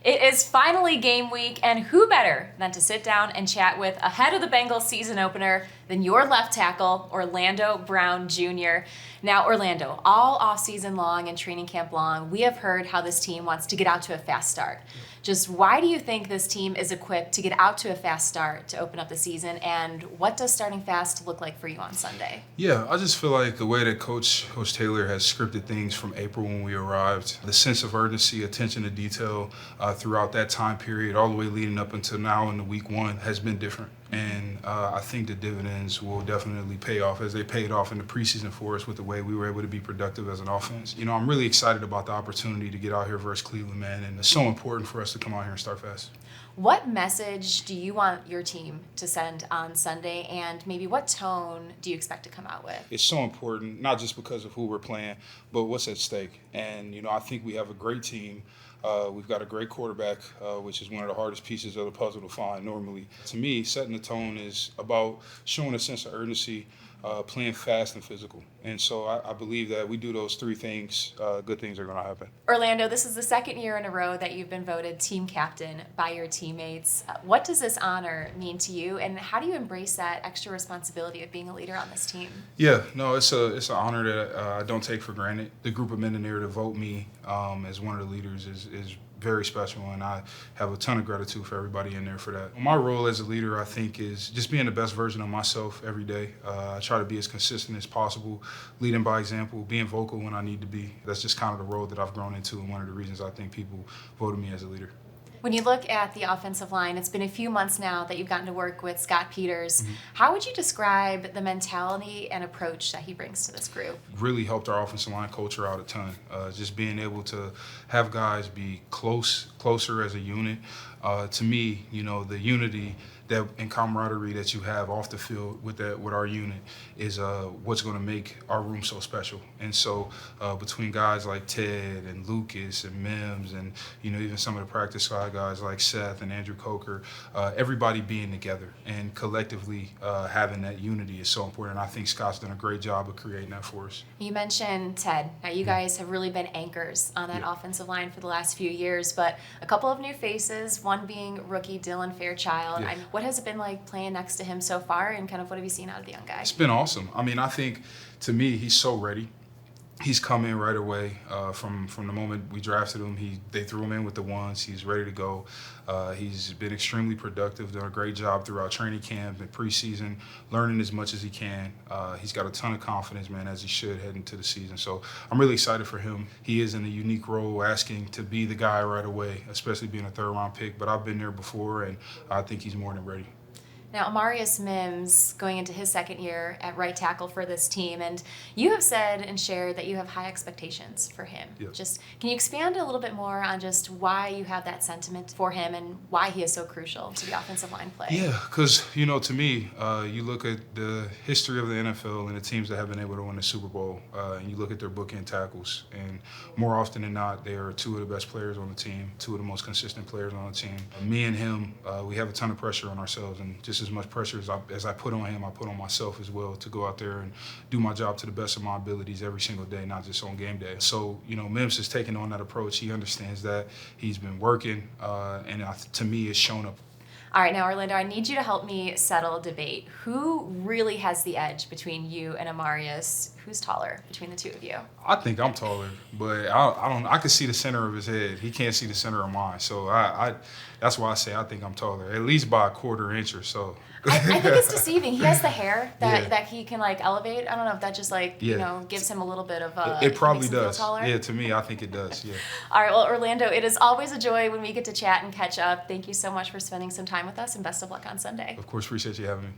It is finally game week, and who better than to sit down and chat with ahead of the Bengals season opener than your left tackle, Orlando Brown Jr. Now, Orlando, all offseason long and training camp long, we have heard how this team wants to get out to a fast start. Just why do you think this team is equipped to get out to a fast start to open up the season, and what does starting fast look like for you on Sunday? Yeah, I just feel like the way that Coach Taylor has scripted things from April when we arrived, the sense of urgency, attention to detail throughout that time period, all the way leading up until now in the week one, has been different. And I think the dividends will definitely pay off as they paid off in the preseason for us with the way we were able to be productive as an offense. You know, I'm really excited about the opportunity to get out here versus Cleveland, man, and it's so important for us to come out here and start fast. What message do you want your team to send on Sunday, and maybe what tone do you expect to come out with? It's so important, not just because of who we're playing, but what's at stake. And, you know, I think we have a great team. We've got a great quarterback, which is one of the hardest pieces of the puzzle to find normally. To me, setting the tone is about showing a sense of urgency, playing fast and physical. And so I believe that we do those three things, good things are going to happen. Orlando, this is the second year in a row that you've been voted team captain by your teammates. What does this honor mean to you, and how do you embrace that extra responsibility of being a leader on this team? Yeah, no, it's an honor that I don't take for granted. The group of men in there to vote me as one of the leaders is very special, and I have a ton of gratitude for everybody in there for that. My role as a leader, I think, is just being the best version of myself every day. I try to be as consistent as possible, leading by example, being vocal when I need to be. That's just kind of the role that I've grown into, and one of the reasons I think people voted me as a leader. When you look at the offensive line, it's been a few months now that you've gotten to work with Scott Peters. How would you describe the mentality and approach that he brings to this group? Really helped our offensive line culture out a ton. Just being able to have guys be closer as a unit. To me, you know, the unity and camaraderie that you have off the field with our unit is what's going to make our room so special. And so between guys like Ted and Lucas and Mims and, you know, even some of the practice squad guys like Seth and Andrew Coker, everybody being together and collectively having that unity is so important. And I think Scott's done a great job of creating that for us. You mentioned Ted. Now, you guys have really been anchors on that offensive line for the last few years, but a couple of new faces, one being rookie Dylan Fairchild. Yeah. What has it been like playing next to him so far, and kind of what have you seen out of the young guy? It's been awesome. I mean, I think, to me, he's so ready. He's come in right away from the moment we drafted him. They threw him in with the ones. He's ready to go. He's been extremely productive, done a great job throughout training camp and preseason, learning as much as he can. He's got a ton of confidence, man, as he should head into the season. So I'm really excited for him. He is in a unique role, asking to be the guy right away, especially being a third-round pick. But I've been there before, and I think he's more than ready. Now, Amarius Mims going into his second year at right tackle for this team, and you have said and shared that you have high expectations for him. Yeah. Just can you expand a little bit more on just why you have that sentiment for him and why he is so crucial to the offensive line play? Yeah, because, you know, to me, you look at the history of the NFL and the teams that have been able to win the Super Bowl, and you look at their bookend tackles, and more often than not, they are two of the best players on the team, two of the most consistent players on the team. Me and him, we have a ton of pressure on ourselves, and just as much pressure as I put on him, I put on myself as well to go out there and do my job to the best of my abilities every single day, not just on game day. So, you know, Mims has taken on that approach. He understands that. He's been working, and to me, it's shown up. All right, now, Orlando, I need you to help me settle a debate. Who really has the edge between you and Amarius? Who's taller between the two of you? I think I'm taller, but I can see the center of his head. He can't see the center of mine. So that's why I say I think I'm taller, at least by a quarter inch or so. I think it's deceiving. He has the hair that he can like elevate. I don't know if that just you know, gives him a little bit of it probably makes him feel does. taller. Yeah, to me, I think it does. Yeah. All right, well, Orlando, it is always a joy when we get to chat and catch up. Thank you so much for spending some time with us, and best of luck on Sunday. Of course, appreciate you having me.